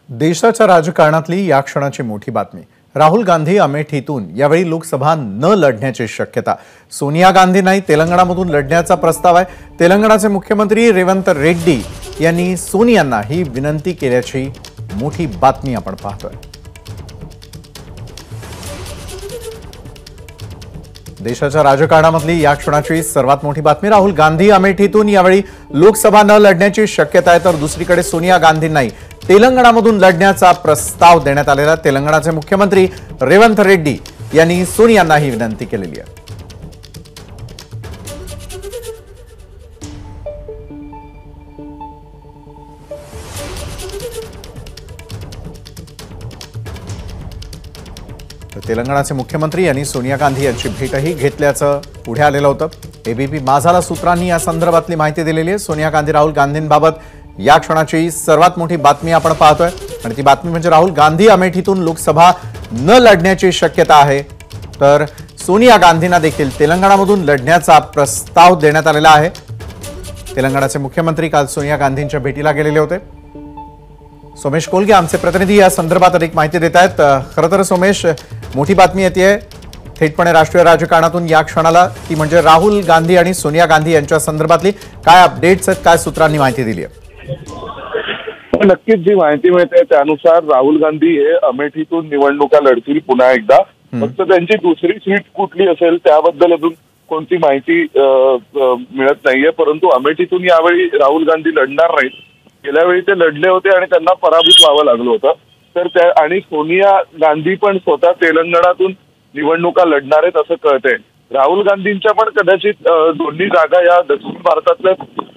देशाच्या राजकारणातली या क्षणाची मोठी बातमी। राहुल गांधी अमेठीतून यावेळी लोकसभा न लढण्याची शक्यता। सोनिया गांधी नाही, तेलंगणामधून लढण्याचा प्रस्ताव आहे। तेलंगणाचे मुख्यमंत्री रेवंत रेड्डी यांनी सोनियांना ही विनंती केल्याची मोठी बातमी आपण पाहतोय। देशाच्या राजकारणामधली या क्षणाची सर्वात मोठी बातमी। राहुल गांधी अमेठीतून यावेळी लोकसभा न लढण्याची शक्यता आहे, तर दुसरीकडे सोनिया गांधी नाही, तेलंगणामधून लढण्याचा प्रस्ताव देण्यात आलेला। तेलंगणाचे मुख्यमंत्री रेवंत रेड्डी यांनी सोनियांना ही विनंती केलेली आहे। तेलंगणाचे मुख्यमंत्री यांनी सोनिया गांधी यांची भेटही घेतल्याचं पुढे आलेलं होतं। एबीपी माझाला सूत्रांनी या संदर्भातली माहिती दिलेली आहे। सोनिया गांधी राहुल गांधींबाबत या क्षणाची सर्वात मोठी बातमी आपण पाहतोय, आणि ती बातमी म्हणजे राहुल गांधी अमेठीतून लोकसभा न लढण्याची शक्यता आहे, तर सोनिया गांधींना देखील तेलंगणामधून लढण्याचा प्रस्ताव देण्यात आलेला आहे। तेलंगणाचे मुख्यमंत्री काल सोनिया गांधींच्या भेटीला गेलेले होते। सोमेश कोलगे आमचे प्रतिनिधी या संदर्भात अधिक माहिती देत आहेत। खरं तर सोमेश, मोठी बातमी येते थेटपणे राष्ट्रीय राजकारणातून या क्षणाला, ती म्हणजे राहुल गांधी आणि सोनिया गांधी यांच्या संदर्भातली काय अपडेट्स आहेत, काय सूत्रांनी माहिती दिली आहे? नक्कीच जी माहिती मिळते त्यानुसार राहुल गांधी हे अमेठीतून निवडणुका लढतील पुन्हा एकदा। फक्त त्यांची दुसरी सीट कुठली असेल त्याबद्दल अजून कोणती माहिती मिळत नाहीये, परंतु अमेठीतून यावेळी राहुल गांधी लढणार नाहीत। गेल्या वेळी ते लढले होते आणि त्यांना पराभूत व्हावं लागलं होतं, तर त्या आणि सोनिया गांधी पण स्वतः तेलंगणातून निवडणुका लढणार आहेत असं कळतंय। राहुल गांधींच्या पण कदाचित दोन्ही जागा या दक्षिण भारतातल्या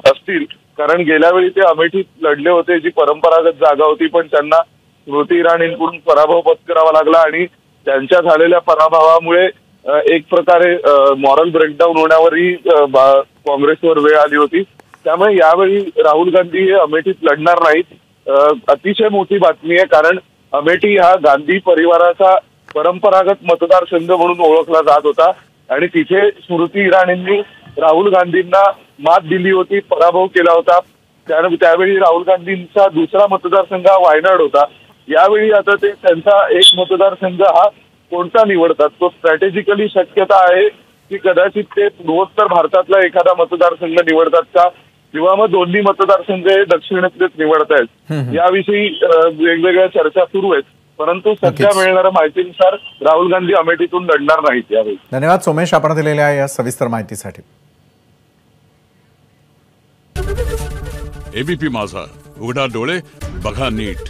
असतील, कारण गेल्या वेळी ते अमेठीत लढले होते, जी परंपरागत जागा होती, पण त्यांना स्मृती इराणींकडून पराभव पत्करावा लागला आणि त्यांच्या झालेल्या पराभवामुळे एक प्रकारे मॉरल ब्रेकडाऊन होण्यावरही काँग्रेसवर वेळ आली होती। त्यामुळे यावेळी राहुल गांधी हे अमेठीत लढणार नाहीत। अतिशय मोठी बातमी आहे, कारण अमेठी हा गांधी परिवाराचा परंपरागत मतदारसंघ म्हणून ओळखला जात होता आणि तिथे स्मृती इराणींनी राहुल गांधींना मात दिली होती, पराभव केला होता। त्यावेळी राहुल गांधींचा दुसरा मतदारसंघ हा वायनाड होता। यावेळी आता ते त्यांचा एक मतदारसंघ हा कोणता निवडतात, तो स्ट्रॅटेजिकली शक्यता आहे की कदाचित ते पूर्वोत्तर भारतातला एखादा मतदारसंघ निवडतात का, किंवा मग दोन्ही मतदारसंघ हे दक्षिणेतलेच निवडतायत, याविषयी वेगवेगळ्या चर्चा सुरू आहेत। परंतु सध्या मिळणाऱ्या माहितीनुसार राहुल गांधी अमेठीतून लढणार नाहीत यावेळी। धन्यवाद सोमेश, आपण दिलेल्या या सविस्तर माहितीसाठी। एबीपी माझा, उघडा डोळे बघा नीट।